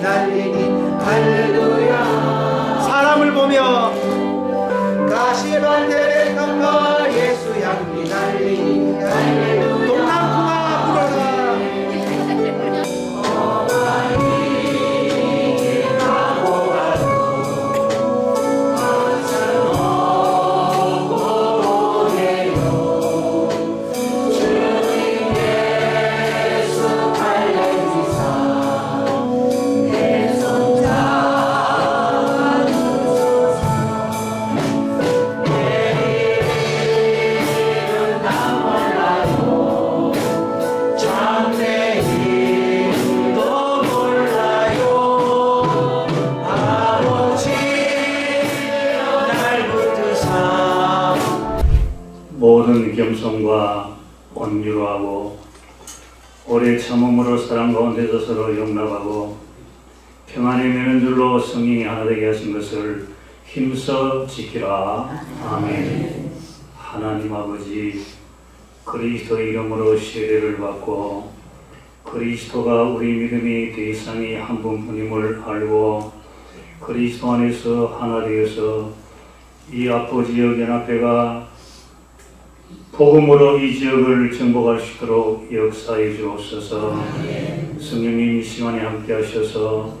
날리니 할렐루야. 사람을 보며 가시밭에 감가 예수 향기 날리니 할렐루야. 동남풍아 불어라. 모든 겸손과 온유로 하고 오래 참음으로 사랑 가운데서 서로 용납하고 평안에 매는 줄로 성령이 하나 되게 하신 것을 힘써 지키라. 아멘. 하나님 아버지, 그리스도 이름으로 세례를 받고 그리스도가 우리 믿음의 대상이 한 분뿐임을 알고 그리스도 안에서 하나 되어서 이 아포 지역 연합회가 복음으로 이 지역을 정복할 수 있도록 역사해 주옵소서. 성령님 이 시간에 함께 하셔서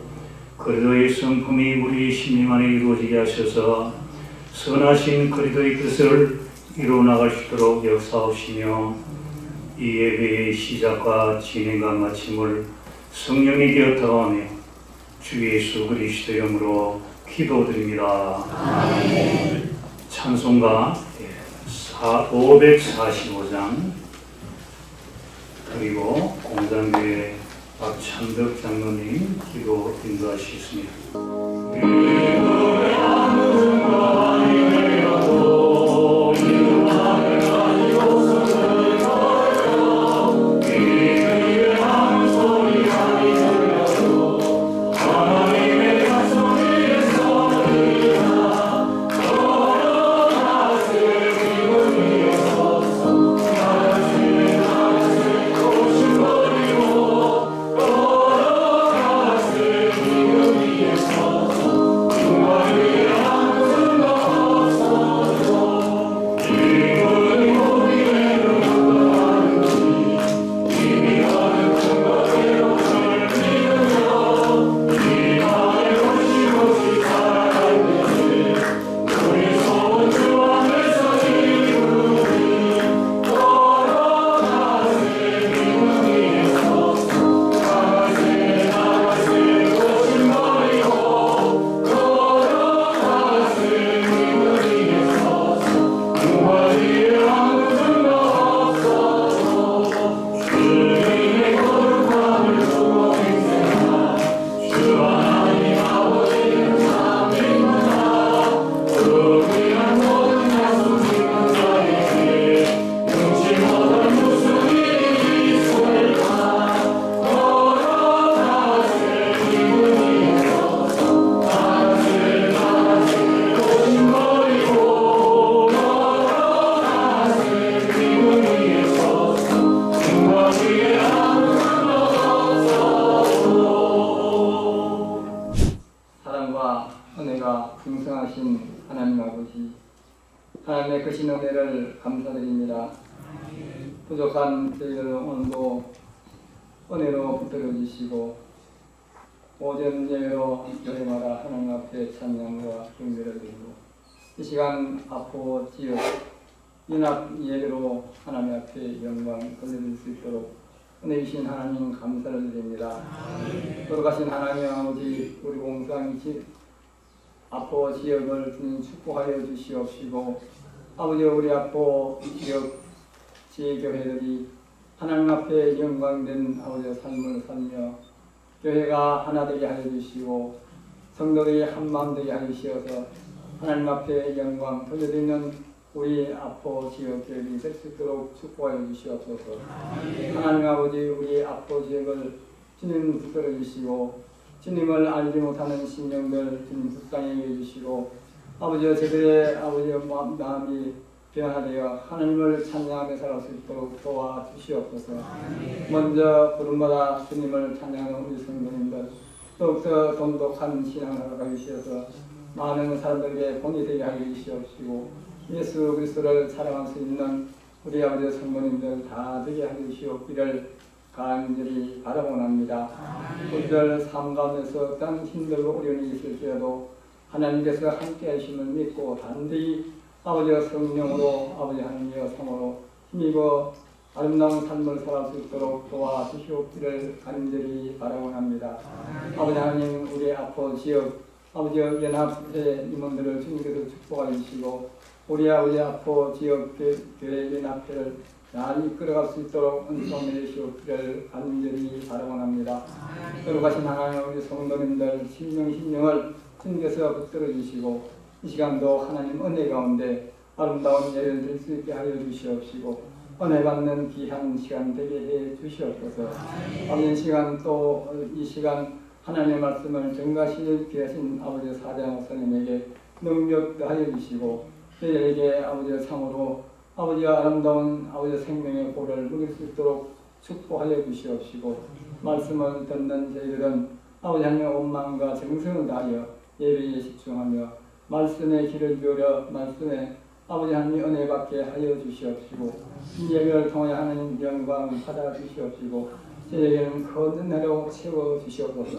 그리스도의 성품이 우리 심령 안에 이루어지게 하셔서 선하신 그리스도의 뜻을 이루어 나갈 수 있도록 역사하시며 이 예배의 시작과 진행과 마침을 성령이 되었다고 하며 주 예수 그리스도 이름으로 기도드립니다. 아멘. 찬송가 545장 그리고 공장교회 박찬덕 장로님 기도 인도하시겠습니다. 풍성하신 하나님 아버지, 하나님의 크신 은혜를 감사드립니다. 부족한 저희들 오늘도 은혜로 붙들어 주시고 오전 예배로 저희마다 하나님 앞에 찬양과 경배를 드리고 이 시간 아포 지역 연합 예배로 하나님 앞에 영광 돌려드릴 수 있도록 은혜 주신 하나님 감사를 드립니다. 돌아가신 하나님 아버지, 우리 공상 아포 지역을 주님 축복하여 주시옵시고, 아버지 우리 아포 지역 지혜교회들이 하나님 앞에 영광된 아버지의 삶을 살며 교회가 하나 되게 하여 주시고 성도들이 한마음 되게 하여 주시어서 하나님 앞에 영광 돌려드리는 우리 아포 지역 교회들이 될 수 있도록 축복하여 주시옵소서. 하나님 아버지, 우리 아포 지역을 주님 붙들어 주시고 주님을 알지 못하는 심령들 주님 불쌍히 해주시고 아버지여 저들의 아버지의 마음이 변화되어 하나님을 찬양하며 살아갈 수 있도록 도와주시옵소서. 먼저 부름받아 주님을 찬양하는 우리 성도님들 더욱더 돈독한 신앙을 가게 주셔서 많은 사람들에게 본이 되게 하여 주시옵시고 예수 그리스도를 사랑할 수 있는 우리 아버지 성도님들 다 되게 하여 주시옵기를 간절히 바라원합니다. 우리들 삶 가운데서 어떤 힘들고 어려움이 있을지라도 하나님께서 함께 하심을 믿고 단디 아버지와 성령으로 아버지 하나님의 성으로 힘입어 아름다운 삶을 살아갈 수 있도록 도와주시옵기를 간절히 바라원합니다. 아버지 하나님 우리 아포 지역 아버지와 연합회 임원들을 주님께서 축복하여 주시고 우리 아버지 아포 지역 교회 연합회를 잘 이끌어갈 수 있도록 은총 내주시옵기를 간절히 바라원합니다. 거룩하신 하나님 우리 성도님들 심령을 주님께서 붙들어 주시고 이 시간도 하나님 은혜 가운데 아름다운 예를 들 수 있게 하여 주시옵시고 은혜 받는 귀한 시간 되게 해 주시옵소서. 아버지 시간 또 이 시간 하나님의 말씀을 전가시 귀하신 아버지 사장 목사님에게 능력 더하여 주시고 저희에게 아버지의 상으로 아버지와 아름다운 아버지의 생명의 보를 누릴 수 있도록 축복하여 주시옵시고 말씀을 듣는 저희들은 아버지 하나님의 온 마음과 정성을 다하여 예배에 집중하며 말씀에 귀를 기울여 말씀에 아버지 하나님의 은혜 받게 하여 주시옵시고 이 예배를 통해 하나님 영광 받아 주시옵시고 저에게는 큰 은혜로 채워 주시옵소서.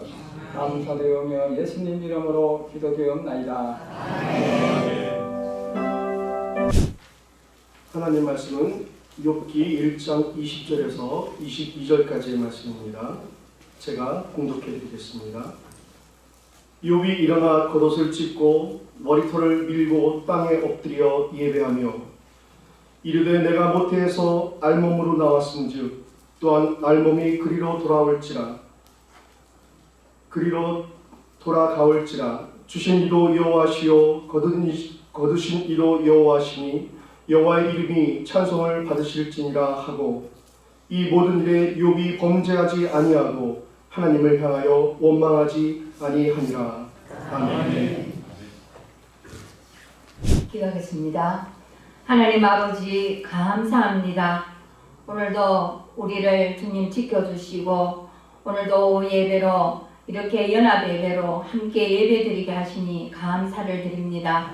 감사드리며 예수님 이름으로 기도드리옵나이다. 하나님 말씀은 욥기 1장 20절에서 22절까지의 말씀입니다. 제가 공독해 드리겠습니다. 욥이 일어나 겉옷을 찢고 머리털을 밀고 땅에 엎드려 예배하며 이르되 내가 모태에서 알몸으로 나왔은즉 또한 알몸이 그리로 돌아가올지라 주신 이도 여호와시요 거두신 이도 여호와시니 여호와의 이름이 찬송을 받으실지니라 하고 이 모든 일에 욥이 범죄하지 아니하고 하나님을 향하여 원망하지 아니하니라. 아멘. 기도하겠습니다. 하나님 아버지 감사합니다. 오늘도 우리를 주님 지켜주시고 오늘도 예배로 이렇게 연합 예배로 함께 예배드리게 하시니 감사를 드립니다.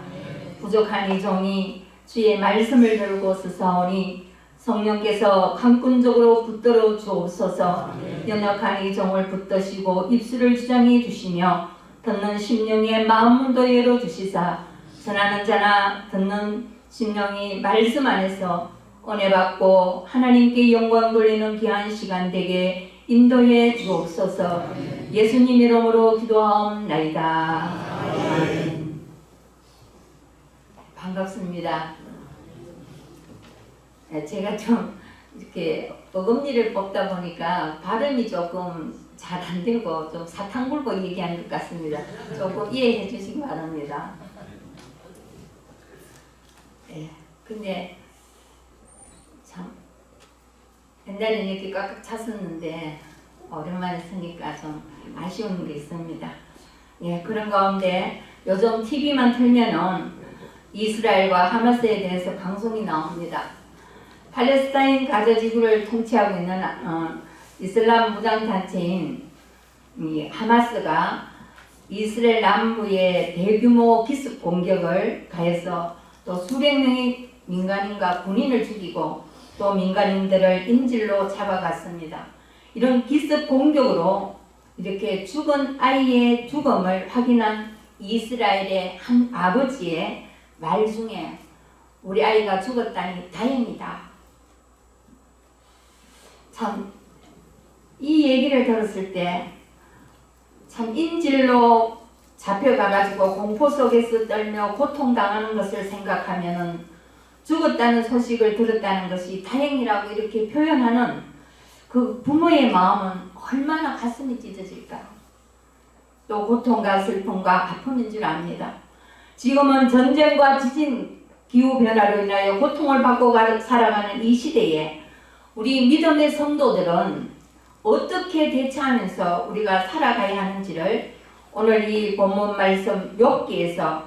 부족한 이 종이 주의 말씀을 들고 서사오니 성령께서 강권적으로 붙들어 주옵소서. 연약한 이 종을 붙드시고 입술을 주장해 주시며 듣는 심령의 마음문도 열어 주시사 전하는 자나 듣는 심령이 말씀 안에서 은혜 받고 하나님께 영광 돌리는 귀한 시간 되게 인도해 주옵소서. 예수님 이름으로 기도하옵나이다. 반갑습니다. 제가 좀 이렇게 어금니를 뽑다 보니까 발음이 조금 잘 안 되고 좀 사탕 불고 얘기하는 것 같습니다. 조금 이해해 주시기 바랍니다. 근데 참 옛날에는 이렇게 꽉꽉 찼었는데 오랜만에 쓰니까 좀 아쉬운 게 있습니다. 그런 가운데 요즘 TV만 틀면은 이스라엘과 하마스에 대해서 방송이 나옵니다. 팔레스타인 가자 지구를 통치하고 있는 이슬람 무장단체인 하마스가 이스라엘 남부에 대규모 기습 공격을 가해서 또 수백 명의 민간인과 군인을 죽이고 또 민간인들을 인질로 잡아갔습니다. 이런 기습 공격으로 이렇게 죽은 아이의 죽음을 확인한 이스라엘의 한 아버지의 말 중에 우리 아이가 죽었다니 다행이다. 참 이 얘기를 들었을 때 참 인질로 잡혀가가지고 공포 속에서 떨며 고통당하는 것을 생각하면은 죽었다는 소식을 들었다는 것이 다행이라고 이렇게 표현하는 그 부모의 마음은 얼마나 가슴이 찢어질까요? 또 고통과 슬픔과 아픔인 줄 압니다. 지금은 전쟁과 지진, 기후변화로 인하여 고통을 받고 살아가는 이 시대에 우리 믿음의 성도들은 어떻게 대처하면서 우리가 살아가야 하는지를 오늘 이 본문 말씀 욥기에서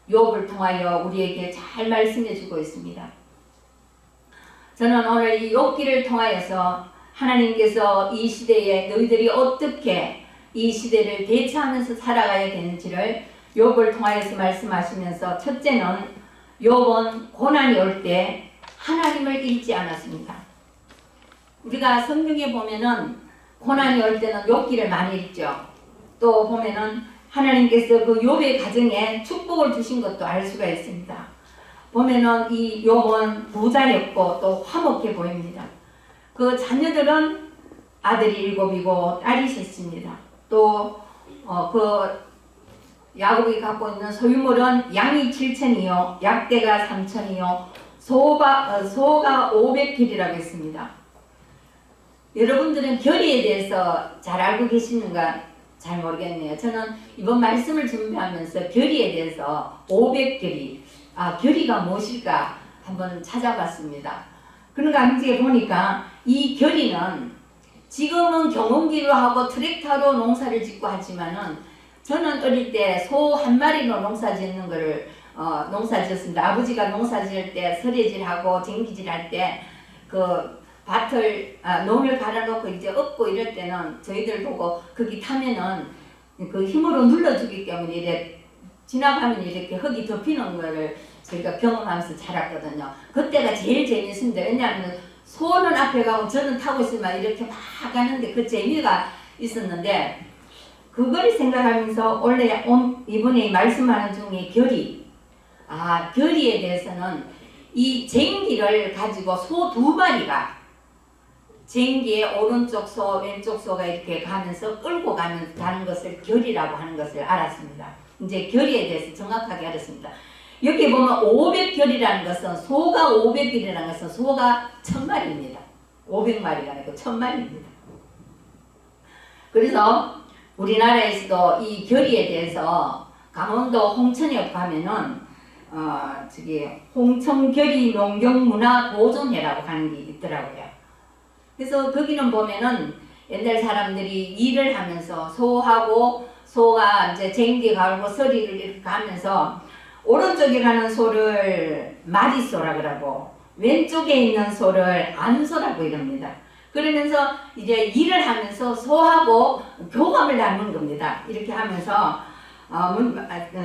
욥을 통하여 우리에게 잘 말씀해 주고 있습니다. 저는 오늘 이 욥기를 통하여서 하나님께서 이 시대에 너희들이 어떻게 이 시대를 대처하면서 살아가야 되는지를 욥을 통하여서 말씀하시면서, 첫째는 욥은 고난이 올 때 하나님을 잊지 않았습니다. 우리가 성경에 보면은 고난이 올 때는 욥기를 많이 읽죠. 또 보면은 하나님께서 그 욥의 가정에 축복을 주신 것도 알 수가 있습니다. 보면은 이 욥은 부자였고 또 화목해 보입니다. 그 자녀들은 아들이 7이고 딸이 셋입니다. 또 그 야곱이 갖고 있는 소유물은 양이 7,000이요, 약대가 3,000이요, 소가 500필이라고 했습니다. 여러분들은 결의에 대해서 잘 알고 계시는가 잘 모르겠네요. 저는 이번 말씀을 준비하면서 결의에 대해서 500결의, 결의가 무엇일까 한번 찾아봤습니다. 그러니까 이제 보니까 이 결의는 지금은 경운기로 하고 트랙터로 농사를 짓고 하지만은, 저는 어릴 때 소 한 마리로 농사 짓는 거를 농사 지었습니다. 아버지가 농사 지을 때 설해질하고 쟁기질 할 때 그 밭을 농을 갈아놓고 이제 엎고 이럴 때는 저희들 보고 거기 타면은 그 힘으로 눌러주기 때문에 이래 지나가면 이렇게 흙이 덮이는 거를 저희가 경험하면서 자랐거든요. 그때가 제일 재밌습니다. 왜냐하면 소는 앞에 가고 저는 타고 있으면 이렇게 막 가는데 그 재미가 있었는데, 그걸 생각하면서 원래 이번에 말씀하는 중에 결의, 결의에 대해서는 이 쟁기를 가지고 소 2마리가 쟁기의 오른쪽 소, 왼쪽 소가 이렇게 가면서 끌고 가는 것을 결의라고 하는 것을 알았습니다. 이제 결의에 대해서 정확하게 알았습니다. 여기 보면 500결이라는 것은, 소가 500결이라는 것은 소가 1000마리입니다. 500마리가 아니고 1000마리입니다. 그래서 우리나라에서도 이 결의에 대해서 강원도 홍천에 가면은 홍천결의 농경문화보존회라고 하는 게 있더라고요. 그래서 거기는 보면은 옛날 사람들이 일을 하면서 소가 이제 쟁기 갈고 서리를 이렇게 가면서 오른쪽에 가는 소를 마디소라 그러고 왼쪽에 있는 소를 안소라고 이럽니다. 그러면서 이제 일을 하면서 소하고 교감을 나누는 겁니다. 이렇게 하면서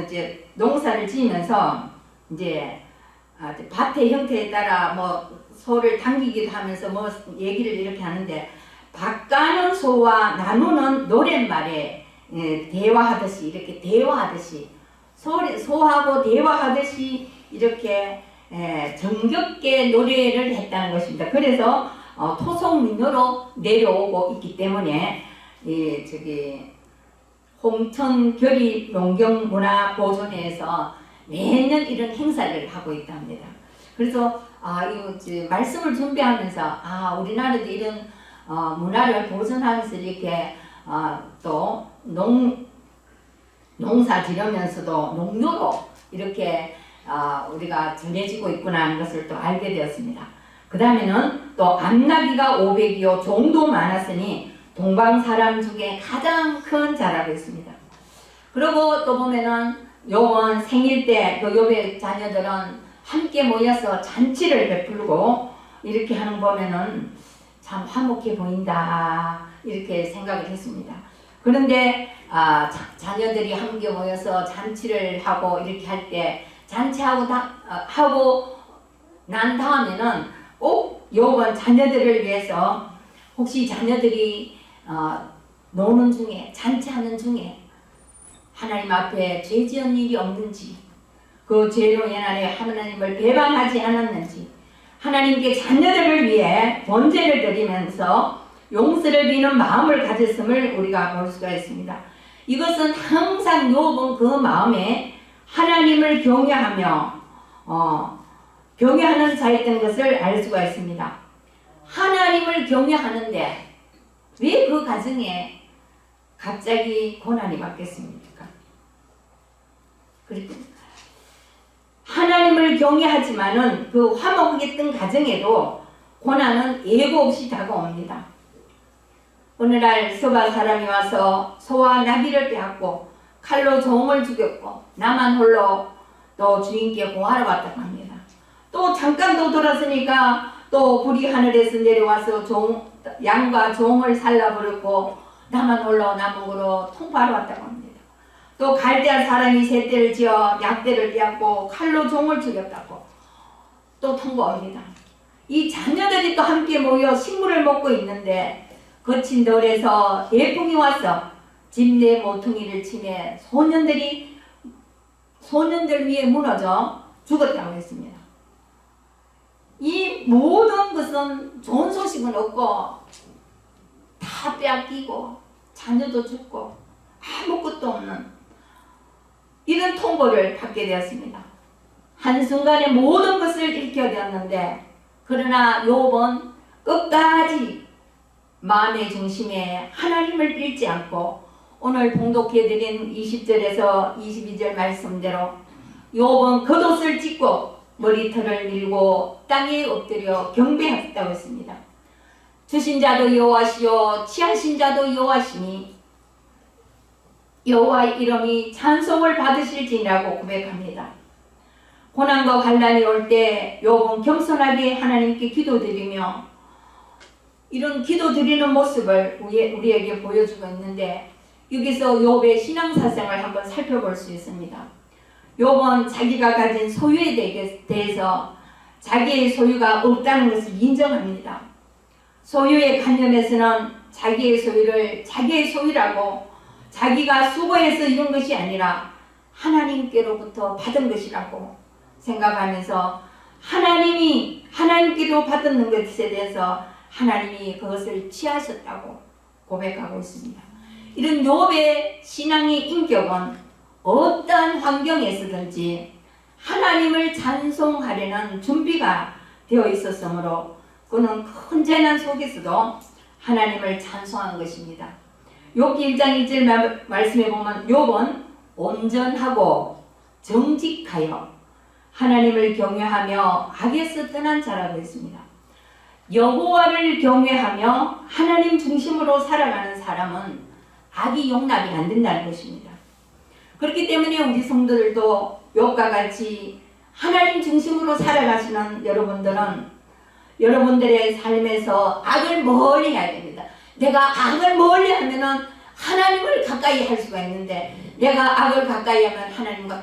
이제 농사를 지으면서 이제 밭의 형태에 따라 뭐 소를 당기기도 하면서 뭐 얘기를 이렇게 하는데, 바까는 소와 나누는 노랫말에 대화하듯이 이렇게 대화하듯이 소하고 대화하듯이 이렇게 정겹게 노래를 했다는 것입니다. 그래서 토속민요로 내려오고 있기 때문에 홍천결의 농경문화보존회에서 매년 이런 행사를 하고 있답니다. 그래서 이 말씀을 준비하면서 우리나라도 이런 문화를 보존하면서 이렇게 또 농사 지으면서도 농요로 이렇게 우리가 전해지고 있구나 하는 것을 또 알게 되었습니다. 그 다음에는 또 암나기가 500이요 종도 많았으니 동방 사람 중에 가장 큰 자라고 있습니다. 그리고 또 보면은 욥은 생일 때 그 욥의 자녀들은 함께 모여서 잔치를 베풀고 이렇게 하는 거 보면은 참 화목해 보인다 이렇게 생각을 했습니다. 그런데 자녀들이 함께 모여서 잔치를 하고 이렇게 할 때 잔치하고 하고 난 다음에는 꼭 욥은 자녀들을 위해서 혹시 자녀들이 노는 중에 잔치하는 중에 하나님 앞에 죄 지은 일이 없는지, 그 죄로 인하여 하나님을 배반하지 않았는지, 하나님께 자녀들을 위해 번제를 드리면서 용서를 비는 마음을 가졌음을 우리가 볼 수가 있습니다. 이것은 항상 욥은 그 마음에 하나님을 경외하며 경외하는 자였던 것을 알 수가 있습니다. 하나님을 경외하는데 왜 그 가정에 갑자기 고난이 왔겠습니까? 그리고 하나님을 경외하지만은 그 화목했던 가정에도 고난은 예고 없이 다가옵니다. 어느 날 서바 사람이 와서 소와 나귀를 빼앗고 칼로 종을 죽였고 나만 홀로 또 주인께 고하러 왔다고 합니다. 또 잠깐 또 돌았으니까 또 불이 하늘에서 내려와서 양과 종을 살라버렸고 나만 올라 남으로 통파하러 왔다고 합니다. 또 갈대한 사람이 셋대를 지어 약대를 떼었고 칼로 종을 죽였다고 또 통보합니다. 이 자녀들이 또 함께 모여 식물을 먹고 있는데 거친 덜에서 예풍이 와서 집 내 모퉁이를 치매 소년들 위에 무너져 죽었다고 했습니다. 이 모든 것은 좋은 소식은 없고 다 빼앗기고 자녀도 죽고 아무것도 없는 이런 통보를 받게 되었습니다. 한순간에 모든 것을 잃게 되었는데 그러나 욥은 끝까지 마음의 중심에 하나님을 잃지 않고 오늘 봉독해드린 20절에서 22절 말씀대로 욥은 겉옷을 찢고 머리털을 밀고 땅에 엎드려 경배했다고 했습니다. 주신 자도 여호와시요 취하신 자도 여호와시니 여호와의 이름이 찬송을 받으실지라고 고백합니다. 고난과 환난이 올 때 욥은 겸손하게 하나님께 기도드리며 이런 기도드리는 모습을 우리에게 보여주고 있는데 여기서 욥의 신앙사생을 한번 살펴볼 수 있습니다. 욥은 자기가 가진 소유에 대해서 자기의 소유가 없다는 것을 인정합니다. 소유에 관련해서는 자기의 소유를 자기의 소유라고 자기가 수고해서 이룬 것이 아니라 하나님께로부터 받은 것이라고 생각하면서 하나님께로 받은 것에 대해서 하나님이 그것을 취하셨다고 고백하고 있습니다. 이런 욥의 신앙의 인격은 어떠한 환경에서든지 하나님을 찬송하려는 준비가 되어 있었으므로 그는 큰 재난 속에서도 하나님을 찬송한 것입니다. 욥기 1장 1절 말씀해 보면 욥은 온전하고 정직하여 하나님을 경외하며 악에서 떠난 자라고 했습니다. 여호와를 경외하며 하나님 중심으로 살아가는 사람은 악이 용납이 안 된다는 것입니다. 그렇기 때문에 우리 성도들도 욥과 같이 하나님 중심으로 살아가시는 여러분들은 여러분들의 삶에서 악을 멀리 해야 됩니다. 내가 악을 멀리 하면은 하나님을 가까이 할 수가 있는데 내가 악을 가까이 하면 하나님과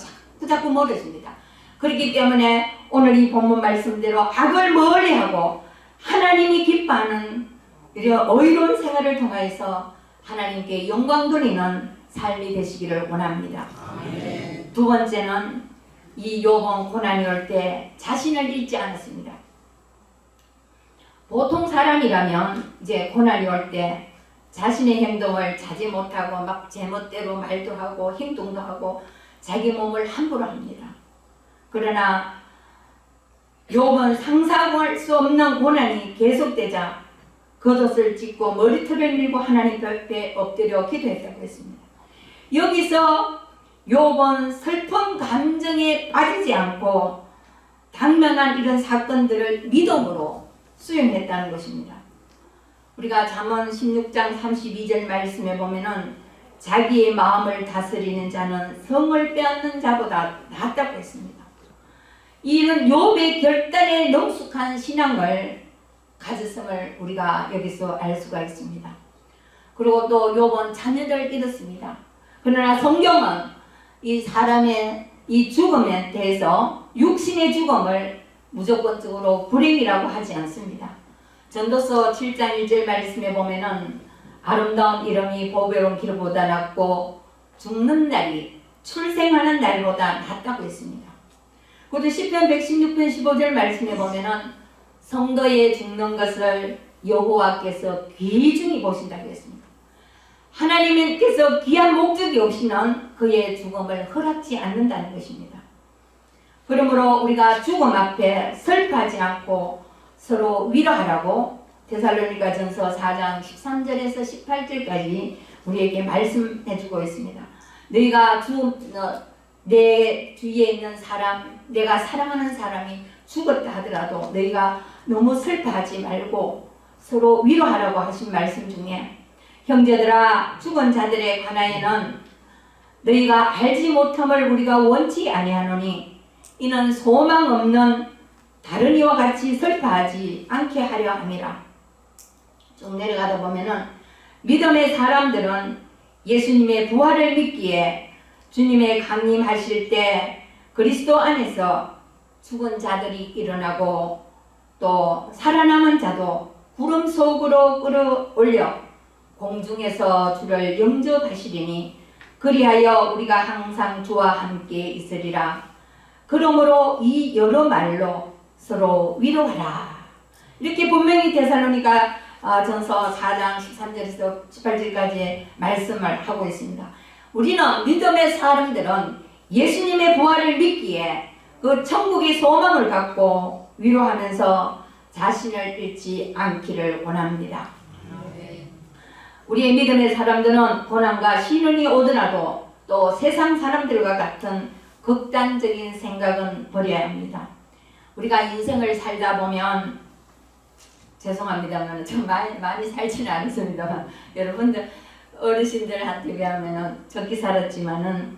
자꾸 멀어집니다. 그렇기 때문에 오늘 이 본문 말씀대로 악을 멀리 하고 하나님이 기뻐하는 이런 의로운 생활을 통해서 하나님께 영광 돌리는 삶이 되시기를 원합니다. 아멘. 두 번째는 이 욥은 고난이 올 때 자신을 잃지 않았습니다. 보통 사람이라면 이제 고난이 올 때 자신의 행동을 자제 못하고 막 제멋대로 말도 하고 행동도 하고 자기 몸을 함부로 합니다. 그러나 욥은 상상할 수 없는 고난이 계속되자 겉옷을 찢고 머리털을 밀고 하나님 앞에 엎드려 기도했다고 했습니다. 여기서 욥은 슬픈 감정에 빠지지 않고 당면한 이런 사건들을 믿음으로 수용했다는 것입니다. 우리가 잠언 16장 32절 말씀에 보면은 자기의 마음을 다스리는 자는 성을 빼앗는 자보다 낫다고 했습니다. 이런 욥의 결단에 능숙한 신앙을 가졌음을 우리가 여기서 알 수가 있습니다. 그리고 또 욥은 자녀들을 잃었습니다. 그러나 성경은 이 사람의 이 죽음에 대해서 육신의 죽음을 무조건적으로 불행이라고 하지 않습니다. 전도서 7장 1절 말씀에 보면은 아름다운 이름이 보배로운 길보다 낫고 죽는 날이 출생하는 날보다 낫다고 했습니다. 그것도 시편 116편 15절 말씀에 보면은 성도의 죽는 것을 여호와께서 귀중히 보신다고 했습니다. 하나님께서 귀한 목적이 없이는 그의 죽음을 허락지 않는다는 것입니다. 그러므로 우리가 죽음 앞에 슬퍼하지 않고 서로 위로하라고 데살로니가전서 4장 13절에서 18절까지 우리에게 말씀해주고 있습니다. 너희가 내 주위에 있는 사람, 내가 사랑하는 사람이 죽었다 하더라도 너희가 너무 슬퍼하지 말고 서로 위로하라고 하신 말씀 중에 형제들아 죽은 자들에 관하여는 너희가 알지 못함을 우리가 원치 아니하노니 이는 소망 없는 다른 이와 같이 슬퍼하지 않게 하려 함이라. 쭉 내려가다 보면은 믿음의 사람들은 예수님의 부활을 믿기에 주님의 강림하실 때 그리스도 안에서 죽은 자들이 일어나고 또 살아남은 자도 구름 속으로 끌어올려 공중에서 주를 영접하시리니 그리하여 우리가 항상 주와 함께 있으리라. 그러므로 이 여러 말로 서로 위로하라. 이렇게 분명히 데살로니가 전서 4장 13절에서 18절까지 말씀을 하고 있습니다. 우리는 믿음의 사람들은 예수님의 부활을 믿기에 그 천국의 소망을 갖고 위로하면서 자신을 잃지 않기를 원합니다. 우리의 믿음의 사람들은 고난과 시련이 오더라도 또 세상 사람들과 같은 극단적인 생각은 버려야 합니다. 우리가 인생을 살다 보면 죄송합니다만 좀 많이 살지는 않습니다만 여러분들 어르신들한테 비하면 적게 살았지만은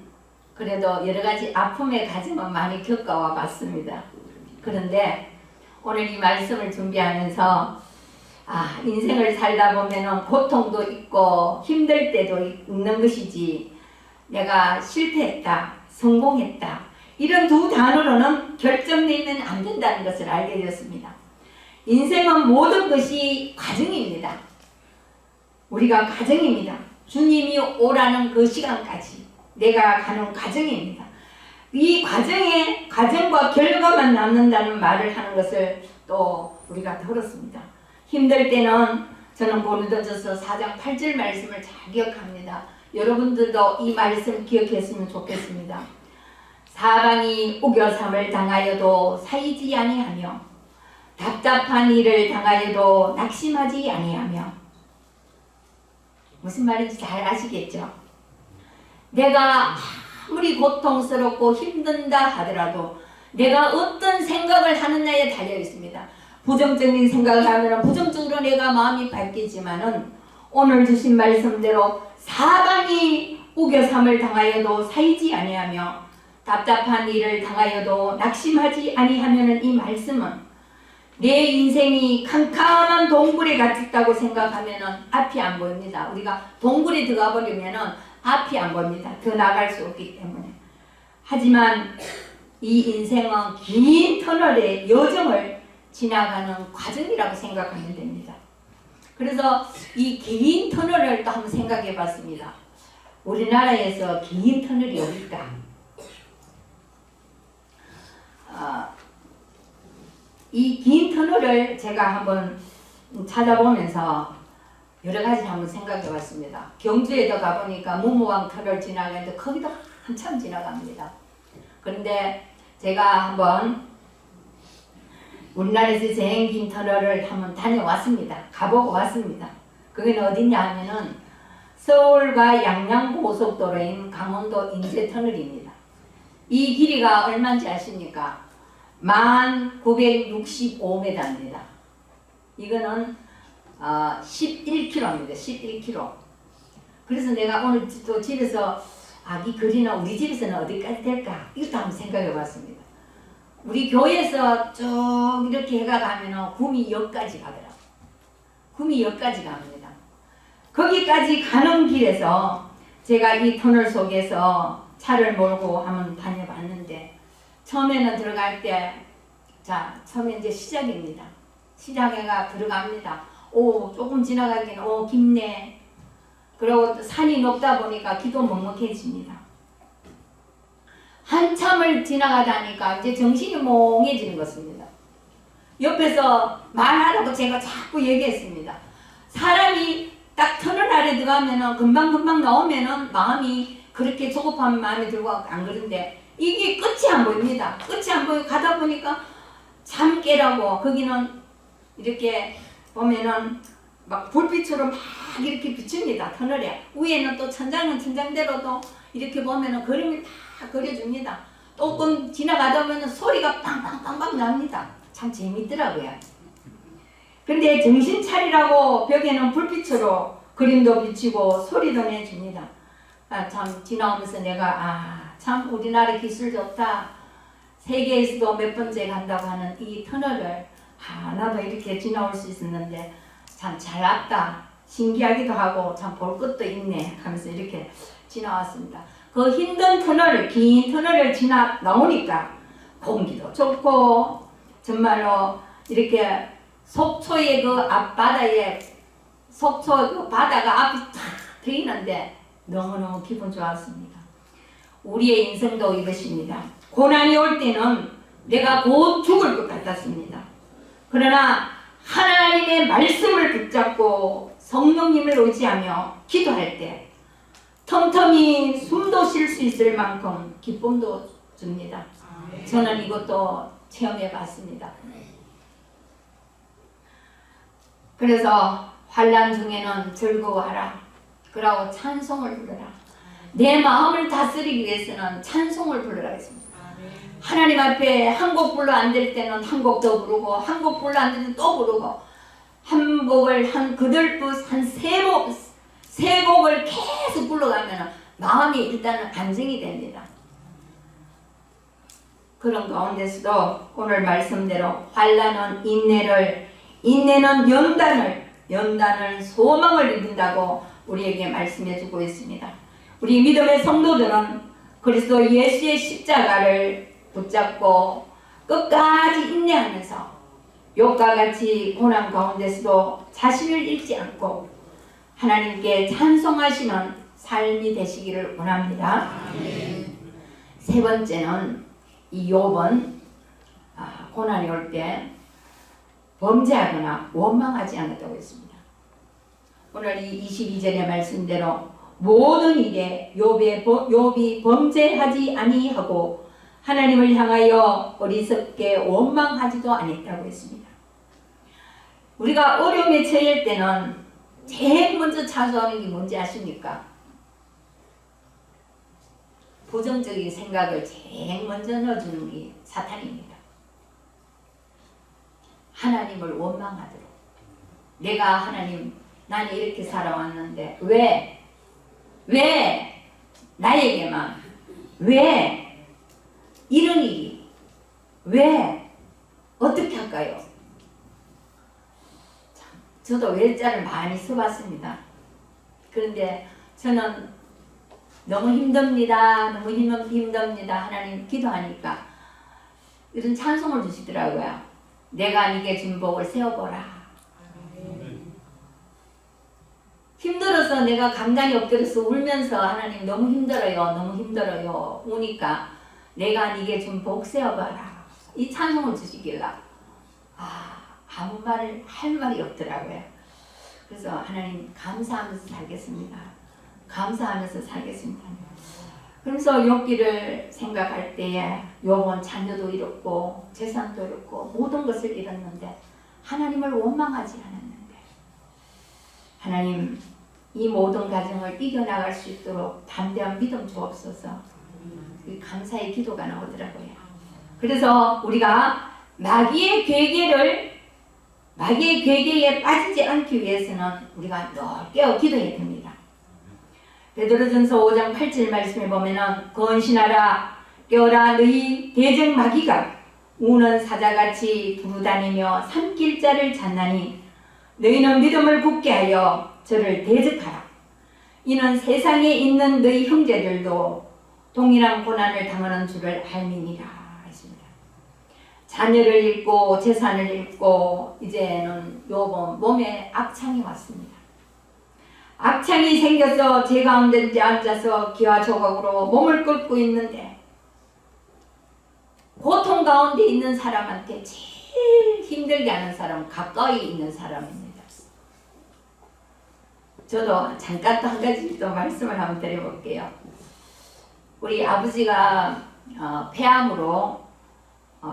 그래도 여러 가지 아픔의 과정은 많이 겪어와 봤습니다. 그런데 오늘 이 말씀을 준비하면서 인생을 살다 보면은 고통도 있고 힘들 때도 있는 것이지 내가 실패했다, 성공했다 이런 두 단어로는 결정되면 안 된다는 것을 알게 되었습니다. 인생은 모든 것이 과정입니다. 우리가 과정입니다. 주님이 오라는 그 시간까지 내가 가는 과정입니다. 이 과정과 결과만 남는다는 말을 하는 것을 또 우리가 들었습니다. 힘들 때는 저는 고린도전서 4장 8절 말씀을 잘 기억합니다. 여러분들도 이 말씀 기억했으면 좋겠습니다. 사방이 우겨삼을 당하여도 사이지 아니하며 답답한 일을 당하여도 낙심하지 아니하며 무슨 말인지 잘 아시겠죠? 내가 아무리 고통스럽고 힘든다 하더라도 내가 어떤 생각을 하느냐에 달려 있습니다. 부정적인 생각을 하면 부정적으로 내가 마음이 바뀌지만은 오늘 주신 말씀대로 사방이 우겨삼을 당하여도 사이지 아니하며 답답한 일을 당하여도 낙심하지 아니하면은 이 말씀은 내 인생이 캄캄한 동굴에 갇혔다고 생각하면은 앞이 안 보입니다. 우리가 동굴에 들어가 버리면은 앞이 안 보입니다. 더 나갈 수 없기 때문에. 하지만 이 인생은 긴 터널의 여정을 지나가는 과정이라고 생각하면 됩니다. 그래서 이 긴 터널을 또 한번 생각해 봤습니다. 우리나라에서 긴 터널이 어딜까? 이 긴 터널을 제가 한번 찾아보면서 여러 가지 한번 생각해 봤습니다. 경주에도 가보니까 무무왕 터널 지나가는데 거기도 한참 지나갑니다. 그런데 제가 한번 우리나라에서 제일 긴 터널을 한번 다녀왔습니다. 가보고 왔습니다. 그게 어디냐 하면은 서울과 양양고속도로인 강원도 인제터널입니다. 이 길이가 얼마인지 아십니까? 1965m입니다. 이거는 11km입니다. 11km. 그래서 내가 오늘 또 집에서 이 거리는 우리 집에서는 어디까지 될까? 이것도 한번 생각해 봤습니다. 우리 교회에서 쭉 이렇게 해가 가면은 구미역까지 가더라고요. 구미역까지 갑니다. 거기까지 가는 길에서 제가 이 터널 속에서 차를 몰고 한번 다녀봤는데 처음에는 들어갈 때 처음에 이제 시작입니다. 시작해가 들어갑니다. 조금 지나가긴 깊네. 그리고 산이 높다 보니까 길도 먹먹해집니다. 한참을 지나가다니까 이제 정신이 몽해지는 것입니다. 옆에서 말하라고 제가 자꾸 얘기했습니다. 사람이 딱 터널 아래 들어가면은 금방금방 나오면은 마음이 그렇게 조급한 마음이 들고 안 그런데 이게 끝이 안 보입니다. 끝이 안 보이고 가다 보니까 잠깨라고 거기는 이렇게 보면은 막 불빛으로 막 이렇게 비춥니다. 터널에. 위에는 또 천장은 천장대로도 이렇게 보면은 그림이 다 그려줍니다. 조금 지나가다 보면 소리가 빵빵빵빵 납니다. 참 재밌더라고요. 근데 정신 차리라고 벽에는 불빛으로 그림도 비치고 소리도 내줍니다. 참 지나오면서 내가 참 우리나라 기술 좋다. 세계에서도 몇 번째 간다고 하는 이 터널을 나도 이렇게 지나올 수 있었는데 참 잘 왔다. 신기하기도 하고 참 볼 것도 있네 하면서 이렇게 지나왔습니다. 그 힘든 터널을, 긴 터널을 지나 나오니까 공기도 좋고 정말로 이렇게 속초의 그 앞바다에 속초 그 바다가 앞이 탁 트이는데 너무너무 기분 좋았습니다. 우리의 인생도 이것입니다. 고난이 올 때는 내가 곧 죽을 것 같았습니다. 그러나 하나님의 말씀을 붙잡고 성령님을 의지하며 기도할 때 틈틈이 숨도 쉴 수 있을 만큼 기쁨도 줍니다. 저는 이것도 체험해 봤습니다. 그래서 환난 중에는 즐거워하라. 그러고 찬송을 부르라. 내 마음을 다스리기 위해서는 찬송을 부르라 했습니다. 하나님 앞에 한 곡 불러 안 될 때는 한 곡 더 부르고 한 곡 불러 안 될 때는 또 부르고 한 곡을 한 그들뿐 한 세 곡을 계속 불러가면 마음이 일단은 안정이 됩니다. 그런 가운데서도 오늘 말씀대로 환난은 인내는 연단을 소망을 이룬다고 우리에게 말씀해 주고 있습니다. 우리 믿음의 성도들은 그리스도 예수의 십자가를 붙잡고 끝까지 인내하면서 욕과 같이 고난 가운데서도 자신을 잃지 않고 하나님께 찬송하시는 삶이 되시기를 원합니다. 세 번째는 이 욥은 고난이 올 때 범죄하거나 원망하지 않았다고 했습니다. 오늘 이 22절의 말씀대로 모든 일에 욥이 범죄하지 아니하고 하나님을 향하여 어리석게 원망하지도 않았다고 했습니다. 우리가 어려움에 처할 때는 제일 먼저 자수하는 게 뭔지 아십니까? 부정적인 생각을 제일 먼저 넣어주는 게 사탄입니다. 하나님을 원망하도록. 내가 하나님, 나는 이렇게 살아왔는데 왜 나에게만, 왜 이런 일이, 왜 어떻게 할까요? 참, 저도 외자를 많이 써봤습니다. 그런데 저는 너무 힘듭니다. 너무 힘듭니다. 하나님 기도하니까 이런 찬송을 주시더라고요. 내가 네게 준 복을 세워보라. 힘들어서 내가 감당이 엎드려서 울면서 하나님 너무 힘들어요 우니까 내가 네게 준 복 세워봐라. 이 찬송을 주시길라 아무 말을 할 말이 없더라고요. 그래서 하나님 감사하면서 살겠습니다. 그래서 욥기를 생각할 때에 욥은 자녀도 잃었고 재산도 잃었고 모든 것을 잃었는데 하나님을 원망하지 않았는데 하나님 이 모든 가정을 이겨나갈 수 있도록 담대한 믿음 주옵소서. 감사의 기도가 나오더라고요. 그래서 우리가 마귀의 괴계에 빠지지 않기 위해서는 우리가 늘 깨어 기도해야 됩니다. 베드로전서 5장 8절 말씀에 보면은 건신하라 깨어라 너희 대적 마귀가 우는 사자같이 두루다니며 삼킬 자를 찾나니 너희는 믿음을 굳게 하여 저를 대적하라. 이는 세상에 있는 너희 형제들도 동일한 고난을 당하는 줄을 알미니라 했습니다. 자녀를 잃고 재산을 잃고 이제는 욥은 몸에 악창이 왔습니다. 악창이 생겨서 제 가운데 앉아서 기와 조각으로 몸을 끓고 있는데 고통 가운데 있는 사람한테 제일 힘들게 하는 사람은 가까이 있는 사람입니다. 저도 잠깐 또 한 가지 또 말씀을 한번 드려볼게요. 우리 아버지가 폐암으로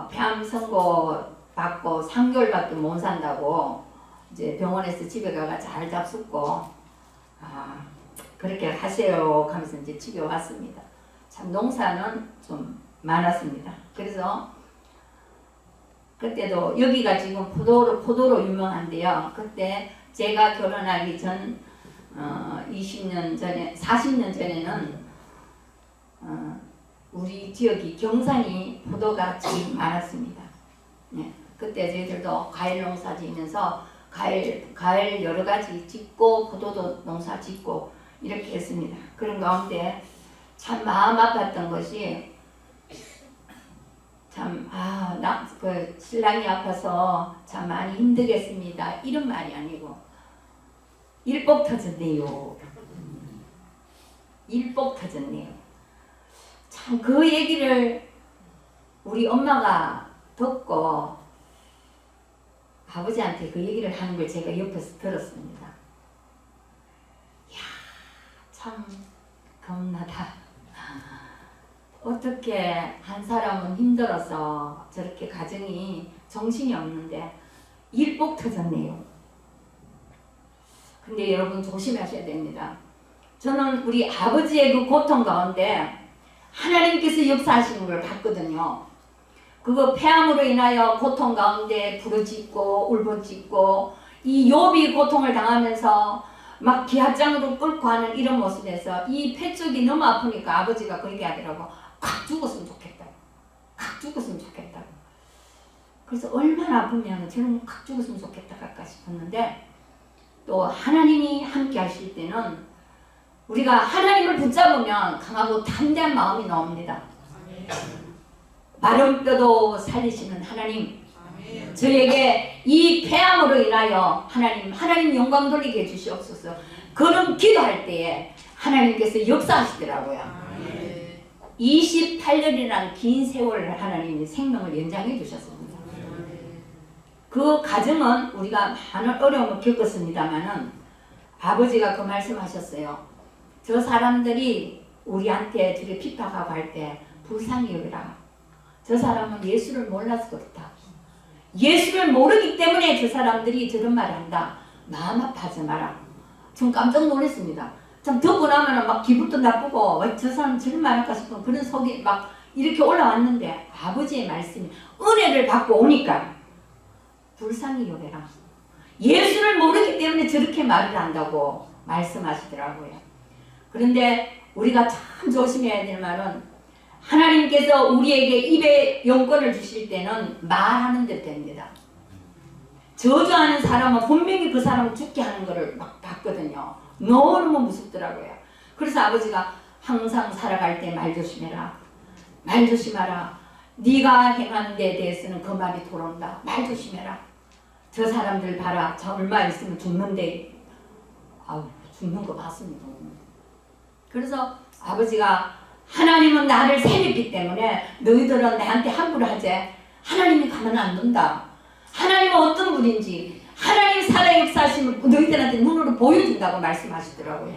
폐암 선고 받고 3개월밖에 못 산다고 이제 병원에서 집에 가가 잘 잡숫고 그렇게 하세요 하면서 이제 집에 왔습니다. 참 농사는 좀 많았습니다. 그래서 그때도 여기가 지금 포도로 유명한데요. 그때 제가 결혼하기 전 20년 전에 40년 전에는 우리 지역이 경산이 포도가 제일 많았습니다. 네, 그때 저희들도 과일 농사 지으면서 과일 여러 가지 짓고 포도도 농사 짓고 이렇게 했습니다. 그런 가운데 참 마음 아팠던 것이 그 신랑이 아파서 참 많이 힘들겠습니다. 이런 말이 아니고 일복 터졌네요. 일복 터졌네요. 참 그 얘기를 우리 엄마가 듣고 아버지한테 그 얘기를 하는 걸 제가 옆에서 들었습니다. 이야, 참 겁나다. 어떻게 한 사람은 힘들어서 저렇게 가정이 정신이 없는데 일복 터졌네요. 근데 여러분 조심하셔야 됩니다. 저는 우리 아버지의 그 고통 가운데 하나님께서 역사하시는 걸 봤거든요. 그거 폐암으로 인하여 고통 가운데 부르짖고 울부짖고 이 욥이 고통을 당하면서 막 기하장으로 끌고 하는 이런 모습에서 이 폐 쪽이 너무 아프니까 아버지가 그렇게 하더라고. 칵 죽었으면 좋겠다고. 칵 죽었으면 좋겠다고. 그래서 얼마나 아프면 저는 칵 죽었으면 좋겠다 할까 싶었는데 또 하나님이 함께 하실 때는 우리가 하나님을 붙잡으면 강하고 담대한 마음이 나옵니다. 마른 뼈도 살리시는 하나님, 저에게 이 폐암으로 인하여 하나님 영광 돌리게 해주시옵소서. 그런 기도할 때에 하나님께서 역사하시더라고요. 28년이라는 긴 세월을 하나님이 생명을 연장해 주셨습니다. 그 과정은 우리가 많은 어려움을 겪었습니다만은 아버지가 그 말씀하셨어요. 저 사람들이 우리한테 저렇게 핍박하고 할 때 불쌍히 여기라. 저 사람은 예수를 몰라서 그렇다. 예수를 모르기 때문에 저 사람들이 저런 말을 한다. 마음 아파하지 마라. 전 깜짝 놀랐습니다. 참 듣고 나면 막 기분도 나쁘고 왜 저 사람 저런 말 할까 싶은 그런 속이 막 이렇게 올라왔는데 아버지의 말씀이 은혜를 받고 오니까 불쌍히 여겨라. 예수를 모르기 때문에 저렇게 말을 한다고 말씀하시더라고요. 그런데 우리가 참 조심해야 될 말은 하나님께서 우리에게 입에 용건을 주실 때는 말하는 데 됩니다. 저주하는 사람은 분명히 그 사람을 죽게 하는 것을 막 봤거든요. 너무 무섭더라고요. 그래서 아버지가 항상 살아갈 때 말 조심해라. 말 조심하라. 네가 행하는 데 대해서는 그 말이 돌아온다. 말 조심해라. 저 사람들 봐라. 저 얼마 있으면 죽는데. 아우, 죽는 거 봤습니다. 그래서 아버지가 하나님은 나를 살렸기 때문에 너희들은 내한테 함부로 하지. 하나님이 가만 안 둔다. 하나님은 어떤 분인지 하나님 살아 역사하심을 너희들한테 눈으로 보여준다고 말씀하시더라고요.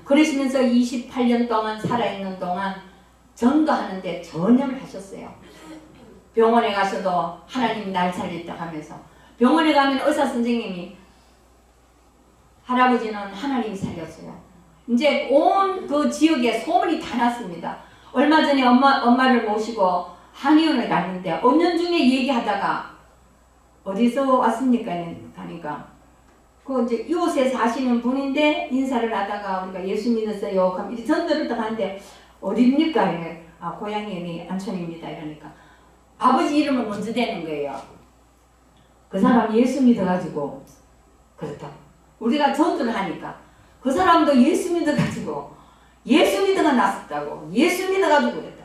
그러시면서 28년 동안 살아있는 동안 전도하는데 전념을 하셨어요. 병원에 가서도 하나님 날 살렸다 하면서 병원에 가면 의사 선생님이 할아버지는 하나님이 살렸어요. 이제 온 그 지역에 소문이 다 났습니다. 얼마 전에 엄마를 모시고 한의원을 갔는데 언년중에 얘기하다가 어디서 왔습니까? 하니까 그 이제 이곳에 사시는 분인데 인사를 하다가 우리가 예수 믿었어요. 그럼 이제 전도를 딱 하는데 어디입니까? 아, 고향이 여기 안천입니다. 이러니까 아버지 이름을 먼저 대는 거예요. 그 사람 예수 믿어가지고 그렇다. 우리가 전도를 하니까 그 사람도 예수 믿어가지고 예수 믿어가 났었다고. 예수 믿어가지고 그랬다.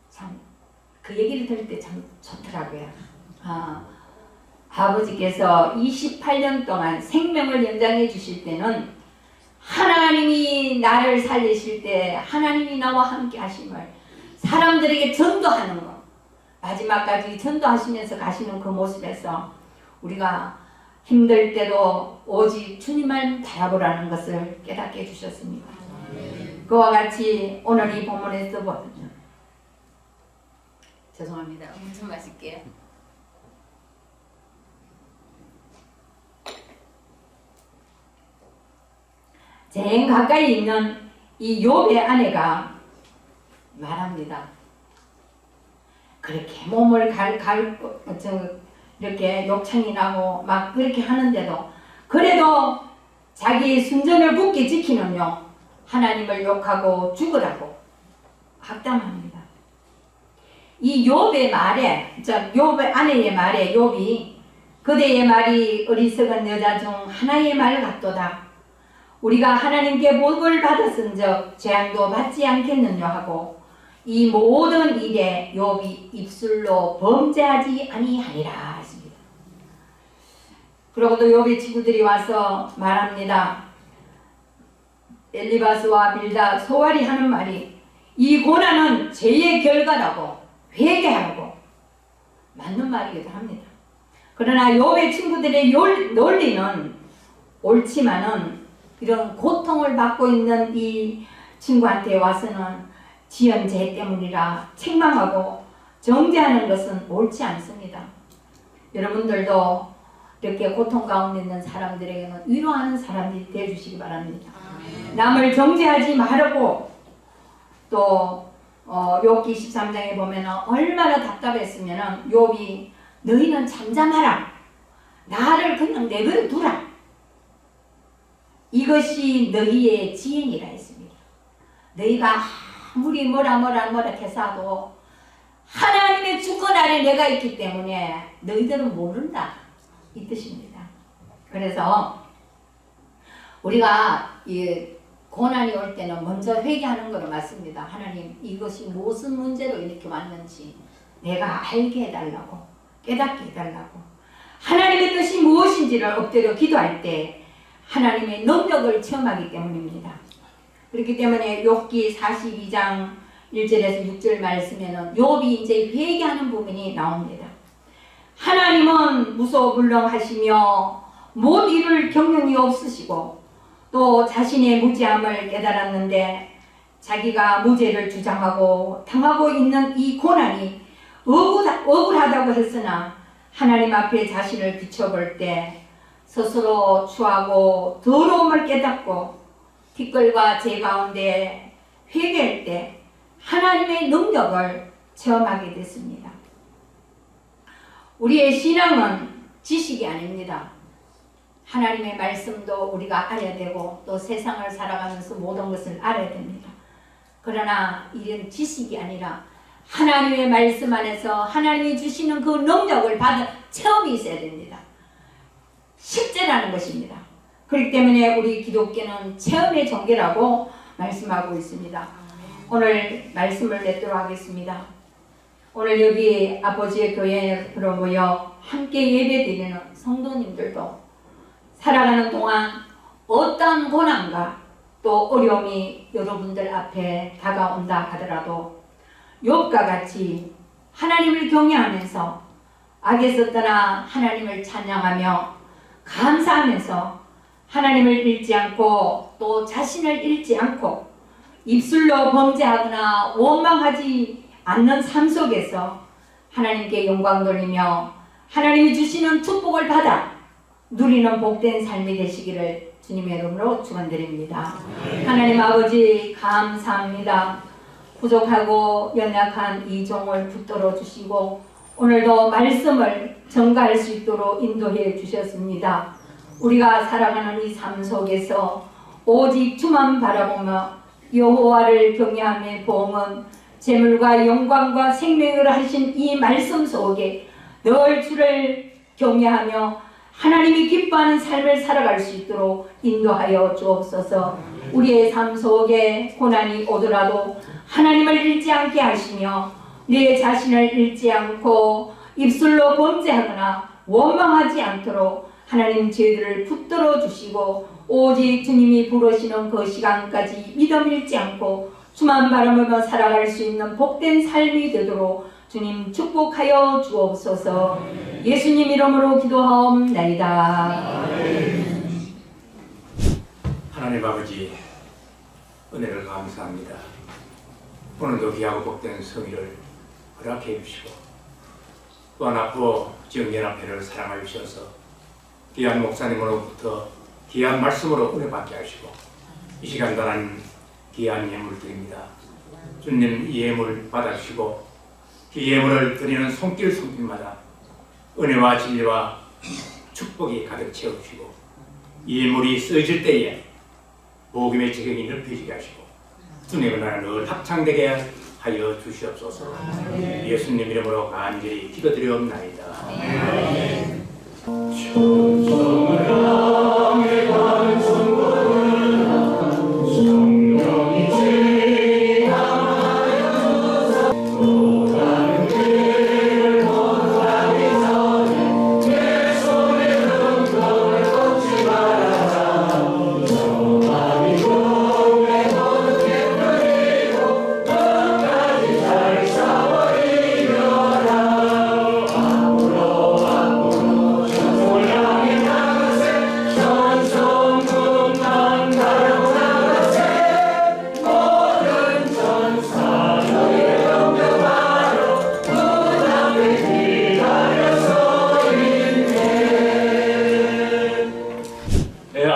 참 그 얘기를 들을 때 참 좋더라고요. 아버지께서 28년 동안 생명을 연장해 주실 때는 하나님이 나를 살리실 때 하나님이 나와 함께 하심을 사람들에게 전도하는 것, 마지막까지 전도하시면서 가시는 그 모습에서 우리가 힘들 때도 오직 주님만 바라보라는 것을 깨닫게 해주셨습니다. 그와 같이 오늘 이 본문에서 보면 죄송합니다. 좀 마실게요. 제일 가까이 있는 이 욥의 아내가 말합니다. 그렇게 몸을 이렇게 욕창이 나고 막 그렇게 하는데도 그래도 자기의 순전을 굳게 지키는요 하나님을 욕하고 죽으라고 학담합니다. 이 욥의 말에 욥의 아내의 말에 욥이 그대의 말이 어리석은 여자 중 하나의 말 같도다. 우리가 하나님께 복을 받았은즉 재앙도 받지 않겠느냐 하고 이 모든 일에 욥이 입술로 범죄하지 아니하니라 했습니다. 그리고 또 욥의 친구들이 와서 말합니다. 엘리바스와 빌다 소알이 하는 말이 이 고난은 죄의 결과라고 회개하라고 맞는 말이기도 합니다. 그러나 욥의 친구들의 논리는 옳지만은 이런 고통을 받고 있는 이 친구한테 와서는 지은 죄 때문이라 책망하고 정죄하는 것은 옳지 않습니다. 여러분들도 이렇게 고통 가운데 있는 사람들에게는 위로하는 사람들이 되어주시기 바랍니다. 남을 정죄하지 말고 또 욥기 13장에 보면 얼마나 답답했으면 욥이 너희는 잠잠하라. 나를 그냥 내버려 두라. 이것이 너희의 지혜니라 했습니다. 너희가 아무리 뭐라 해서도 하나님의 주권 아래 내가 있기 때문에 너희들은 모른다. 이 뜻입니다. 그래서 우리가 이 고난이 올 때는 먼저 회개하는 것은 맞습니다. 하나님 이것이 무슨 문제로 이렇게 왔는지 내가 알게 해달라고 깨닫게 해달라고 하나님의 뜻이 무엇인지를 엎드려 기도할 때 하나님의 능력을 체험하기 때문입니다. 그렇기 때문에 욥기 42장 1절에서 6절 말씀에는 욥이 이제 회개하는 부분이 나옵니다. 하나님은 무소불능하시며 못 이룰 경륜이 없으시고 또 자신의 무지함을 깨달았는데 자기가 무죄를 주장하고 당하고 있는 이 고난이 억울하다고 했으나 하나님 앞에 자신을 비춰볼 때 스스로 추하고 더러움을 깨닫고 티끌과 재 가운데 회개할 때 하나님의 능력을 체험하게 됐습니다. 우리의 신앙은 지식이 아닙니다. 하나님의 말씀도 우리가 알아야 되고 또 세상을 살아가면서 모든 것을 알아야 됩니다. 그러나 이런 지식이 아니라 하나님의 말씀 안에서 하나님이 주시는 그 능력을 받은 체험이 있어야 됩니다. 실제라는 것입니다. 그렇기 때문에 우리 기독교는 체험의 종교라고 말씀하고 있습니다. 오늘 말씀을 맺도록 하겠습니다. 오늘 여기 아버지의 교회로 모여 함께 예배드리는 성도님들도 살아가는 동안 어떠한 고난과 또 어려움이 여러분들 앞에 다가온다 하더라도 욥과 같이 하나님을 경외하면서 악에서 떠나 하나님을 찬양하며 감사하면서 하나님을 잃지 않고 또 자신을 잃지 않고 입술로 범죄하거나 원망하지 않는 삶 속에서 하나님께 영광 돌리며 하나님이 주시는 축복을 받아 누리는 복된 삶이 되시기를 주님의 이름으로 축원드립니다. 하나님 아버지 감사합니다. 부족하고 연약한 이 종을 붙들어 주시고 오늘도 말씀을 전가할 수 있도록 인도해 주셨습니다. 우리가 살아가는 이 삶 속에서 오직 주만 바라보며 여호와를 경외함의 보응은 재물과 영광과 생명을 하신 이 말씀 속에 늘 주를 경외하며 하나님이 기뻐하는 삶을 살아갈 수 있도록 인도하여 주옵소서. 우리의 삶 속에 고난이 오더라도 하나님을 잃지 않게 하시며 내 자신을 잃지 않고 입술로 범죄하거나 원망하지 않도록 하나님 저희들을 붙들어 주시고 오직 주님이 부르시는 그 시간까지 믿음 잃지 않고 주만 바라보며 살아갈 수 있는 복된 삶이 되도록 주님 축복하여 주옵소서. 예수님 이름으로 기도하옵나이다. 하나님 아버지 은혜를 감사합니다. 오늘도 귀하고 복된 성의를 허락해 주시고 또한 앞으로 지역연합회를 사랑하여 주셔서 귀한 목사님으로부터 귀한 말씀으로 은혜 받게 하시고 이 시간 단한 귀한 예물 드립니다. 주님 이 예물 받아주시고 이 예물을 드리는 손길마다 은혜와 진리와 축복이 가득 채워주시고 이 예물이 쓰여질 때에 복음의 지경이 넓혀지게 하시고 주님의 나라 늘 합창되게 하여 주시옵소서. 예수님 이름으로 간절히 기도드리옵나이다.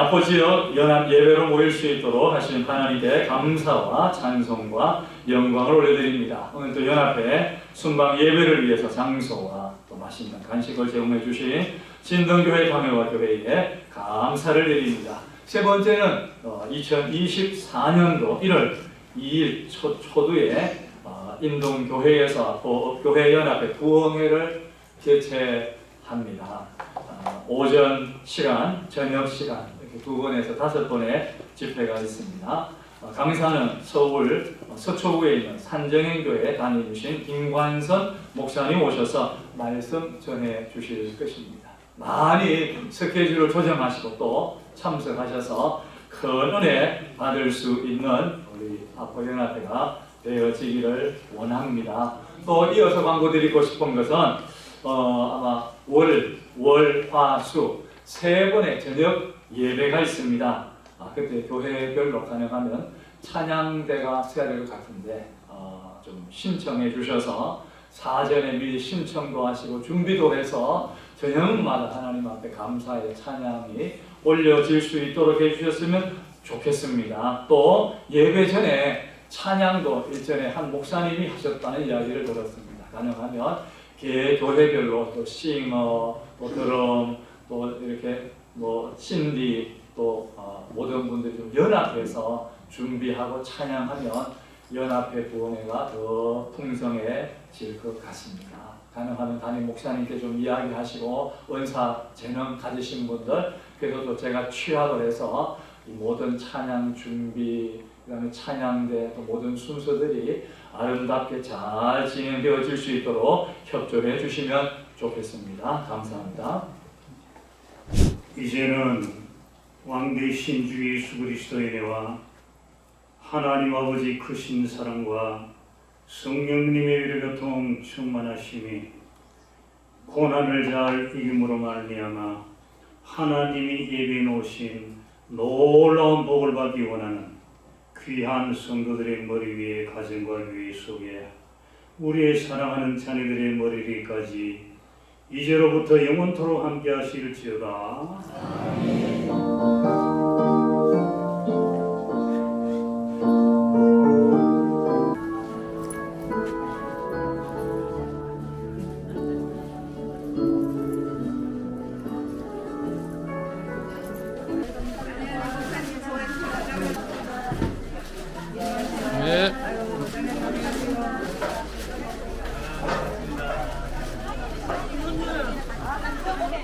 아포지역 연합 예배로 모일 수 있도록 하신 하나님께 감사와 찬송과 영광을 올려드립니다. 오늘 또 연합회 순방 예배를 위해서 장소와 또 맛있는 간식을 제공해 주신 진동교회 강요와 교회에 감사를 드립니다. 세 번째는 2024년도 1월 2일 초두에 인동교회에서 교회연합회 부흥회를 개최합니다. 오전 시간, 저녁 시간 이렇게 2번에서 5번의 집회가 있습니다. 강사는 서울 서초구에 있는 산정행교회 다니신 김관선 목사님 오셔서 말씀 전해 주실 것입니다. 많이 스케줄을 조정하시고 또 참석하셔서 큰 은혜 받을 수 있는 우리 아포연합회가 되어지기를 원합니다. 또 이어서 광고 드리고 싶은 것은 아마 월, 화, 수 3번의 저녁 예배가 있습니다. 그때 교회별로 가능하면 찬양대가 써야 될 것 같은데 좀 신청해 주셔서 사전에 미리 신청도 하시고 준비도 해서 저녁마다 하나님 앞에 감사의 찬양이 올려질 수 있도록 해주셨으면 좋겠습니다. 또 예배 전에 찬양도 일전에 한 목사님이 하셨다는 이야기를 들었습니다. 가능하면 교회별로 또 싱어, 또 드럼, 또 이렇게 신디, 또 모든 분들이 좀 연합해서 준비하고 찬양하면 연합회 부흥회가 더 풍성해질 것 같습니다. 가능하면 담임 목사님께 좀 이야기하시고 은사 재능 가지신 분들, 그래서 또 제가 취합을 해서 이 모든 찬양 준비, 그다음에 찬양대, 또 모든 순서들이 아름답게 잘 진행되어질 수 있도록 협조해 주시면 좋겠습니다. 감사합니다. 이제는 왕대 신주 예수 그리스도의 은혜와 하나님 아버지 크신 사랑과 성령님의 위로교통 충만하심이 고난을 잘 이김으로 말미암아 하나님이 예비해 놓으신 놀라운 복을 받기 원하는 귀한 성도들의 머리 위에 가정과 교회 속에 우리의 사랑하는 자녀들의 머리 위까지 이제로부터 영원토록 함께 하실지어다.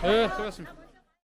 네, 수고하셨습니다.